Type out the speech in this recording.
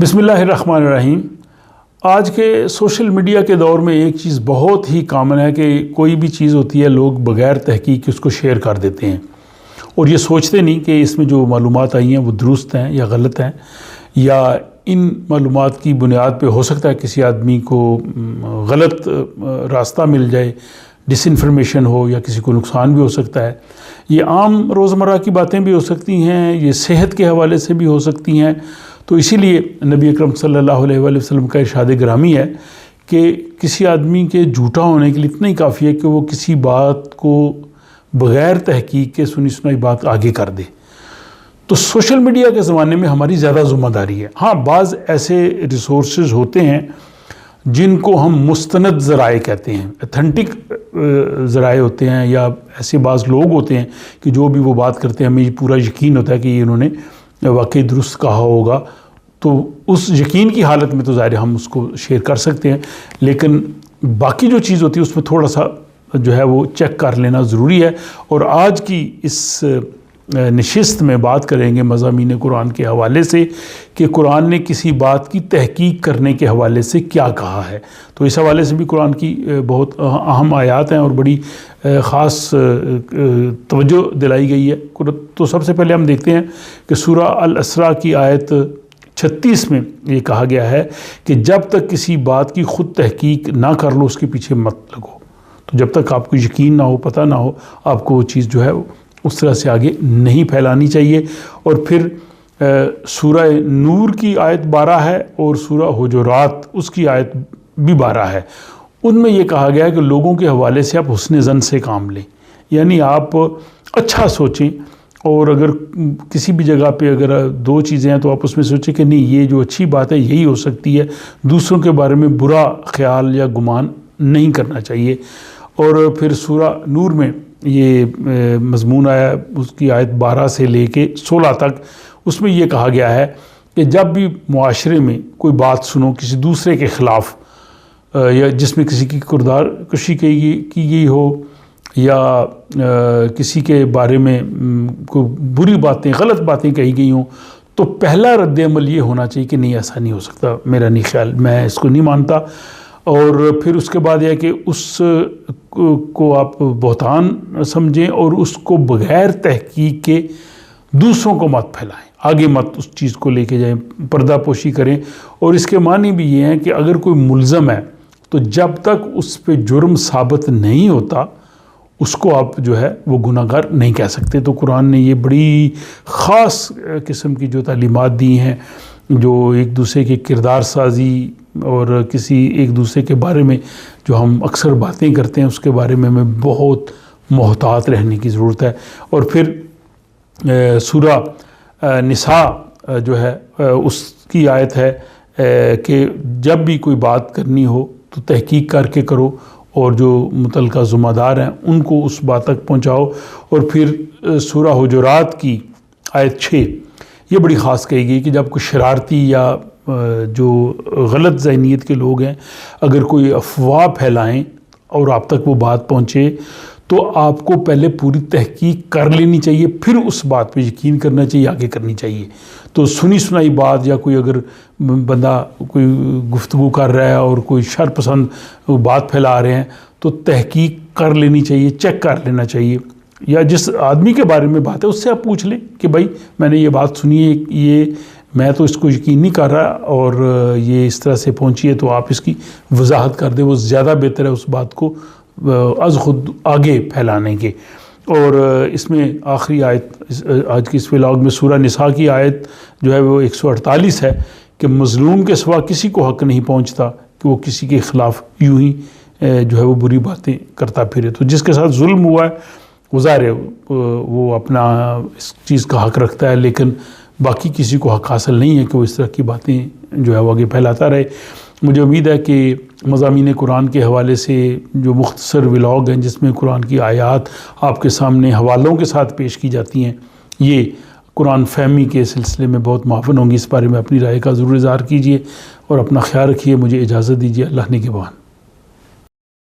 بسم اللہ الرحمن الرحیم۔ آج کے سوشل میڈیا کے دور میں ایک چیز بہت ہی کامن ہے کہ کوئی بھی چیز ہوتی ہے لوگ بغیر تحقیق اس کو شیئر کر دیتے ہیں اور یہ سوچتے نہیں کہ اس میں جو معلومات آئی ہیں وہ درست ہیں یا غلط ہیں، یا ان معلومات کی بنیاد پہ ہو سکتا ہے کسی آدمی کو غلط راستہ مل جائے، ڈس انفارمیشن ہو، یا کسی کو نقصان بھی ہو سکتا ہے۔ یہ عام روزمرہ کی باتیں بھی ہو سکتی ہیں، یہ صحت کے حوالے سے بھی ہو سکتی ہیں۔ تو اسی لیے نبی اکرم صلی اللہ علیہ وآلہ وسلم کا ارشاد گرامی ہے کہ کسی آدمی کے جھوٹا ہونے کے لیے اتنا ہی کافی ہے کہ وہ کسی بات کو بغیر تحقیق کے سنی سنائی بات آگے کر دے۔ تو سوشل میڈیا کے زمانے میں ہماری زیادہ ذمہ داری ہے۔ ہاں، بعض ایسے ریسورسز ہوتے ہیں جن کو ہم مستند ذرائع کہتے ہیں، اتھینٹک ذرائع ہوتے ہیں، یا ایسے بعض لوگ ہوتے ہیں کہ جو بھی وہ بات کرتے ہیں ہمیں یہ پورا یقین ہوتا ہے کہ یہ انہوں نے واقعی درست کہا ہوگا، تو اس یقین کی حالت میں تو ظاہر ہم اس کو شیئر کر سکتے ہیں، لیکن باقی جو چیز ہوتی ہے اس میں تھوڑا سا جو ہے وہ چیک کر لینا ضروری ہے۔ اور آج کی اس نشست میں بات کریں گے مضامین قرآن کے حوالے سے کہ قرآن نے کسی بات کی تحقیق کرنے کے حوالے سے کیا کہا ہے۔ تو اس حوالے سے بھی قرآن کی بہت اہم آیات ہیں اور بڑی خاص توجہ دلائی گئی ہے۔ تو سب سے پہلے ہم دیکھتے ہیں کہ سورہ الاسراء کی آیت 36 میں یہ کہا گیا ہے کہ جب تک کسی بات کی خود تحقیق نہ کر لو اس کے پیچھے مت لگو۔ تو جب تک آپ کو یقین نہ ہو، پتہ نہ ہو، آپ کو وہ چیز جو ہے اس طرح سے آگے نہیں پھیلانی چاہیے۔ اور پھر سورہ نور کی آیت 12 ہے اور سورہ حجرات اس کی آیت بھی 12 ہے۔ ان میں یہ کہا گیا ہے کہ لوگوں کے حوالے سے آپ حسن ظن سے کام لیں، یعنی آپ اچھا سوچیں، اور اگر کسی بھی جگہ پہ اگر دو چیزیں ہیں تو آپ اس میں سوچیں کہ نہیں، یہ جو اچھی بات ہے یہی ہو سکتی ہے، دوسروں کے بارے میں برا خیال یا گمان نہیں کرنا چاہیے۔ اور پھر سورہ نور میں یہ مضمون آیا، اس کی آیت 12 سے لے کے 16 تک، اس میں یہ کہا گیا ہے کہ جب بھی معاشرے میں کوئی بات سنو کسی دوسرے کے خلاف، یا جس میں کسی کی کردار کشی کی گئی ہو، یا کسی کے بارے میں کوئی بری باتیں، غلط باتیں کہی گئی ہوں، تو پہلا رد عمل یہ ہونا چاہیے کہ نہیں، ایسا نہیں ہو سکتا، میرا نہیں خیال، میں اس کو نہیں مانتا۔ اور پھر اس کے بعد یہ کہ اس کو آپ بہتان سمجھیں اور اس کو بغیر تحقیق کے دوسروں کو مت پھیلائیں، آگے مت اس چیز کو لے کے جائیں، پردہ پوشی کریں۔ اور اس کے معنی بھی یہ ہیں کہ اگر کوئی ملزم ہے تو جب تک اس پہ جرم ثابت نہیں ہوتا اس کو آپ جو ہے وہ گناہ گار نہیں کہہ سکتے۔ تو قرآن نے یہ بڑی خاص قسم کی جو تعلیمات دی ہیں، جو ایک دوسرے کے کردار سازی اور کسی ایک دوسرے کے بارے میں جو ہم اکثر باتیں کرتے ہیں اس کے بارے میں ہمیں بہت محتاط رہنے کی ضرورت ہے۔ اور پھر سورہ نساء جو ہے اس کی آیت ہے کہ جب بھی کوئی بات کرنی ہو تو تحقیق کر کے کرو، اور جو متعلقہ ذمہ دار ہیں ان کو اس بات تک پہنچاؤ۔ اور پھر سورہ حجرات کی آیت 6 یہ بڑی خاص کہی گئی کہ جب کوئی شرارتی یا جو غلط ذہنیت کے لوگ ہیں اگر کوئی افواہ پھیلائیں اور آپ تک وہ بات پہنچے تو آپ کو پہلے پوری تحقیق کر لینی چاہیے، پھر اس بات پہ یقین کرنا چاہیے، آگے کرنی چاہیے۔ تو سنی سنائی بات یا کوئی اگر بندہ کوئی گفتگو کر رہا ہے اور کوئی شر پسند بات پھیلا رہے ہیں تو تحقیق کر لینی چاہیے، چیک کر لینا چاہیے، یا جس آدمی کے بارے میں بات ہے اس سے آپ پوچھ لیں کہ بھائی میں نے یہ بات سنی ہے، یہ میں تو اس کو یقین نہیں کر رہا اور یہ اس طرح سے پہنچی ہے، تو آپ اس کی وضاحت کر دیں، وہ زیادہ بہتر ہے اس بات کو از خود آگے پھیلانے کے۔ اور اس میں آخری آیت آج کی اس ولاگ میں سورہ نساء کی آیت جو ہے وہ 148 ہے کہ مظلوم کے سوا کسی کو حق نہیں پہنچتا کہ وہ کسی کے خلاف یوں ہی جو ہے وہ بری باتیں کرتا پھرے۔ تو جس کے ساتھ ظلم ہوا ہے وہ ظاہر ہے وہ اپنا اس چیز کا حق رکھتا ہے، لیکن باقی کسی کو حق حاصل نہیں ہے کہ وہ اس طرح کی باتیں جو ہے وہ آگے پھیلاتا رہے۔ مجھے امید ہے کہ مضامین قرآن کے حوالے سے جو مختصر ولاگ ہیں جس میں قرآن کی آیات آپ کے سامنے حوالوں کے ساتھ پیش کی جاتی ہیں، یہ قرآن فہمی کے سلسلے میں بہت معاون ہوں گی۔ اس بارے میں اپنی رائے کا ضرور اظہار کیجیے اور اپنا خیال رکھیے۔ مجھے اجازت دیجیے، اللہ نگہبان۔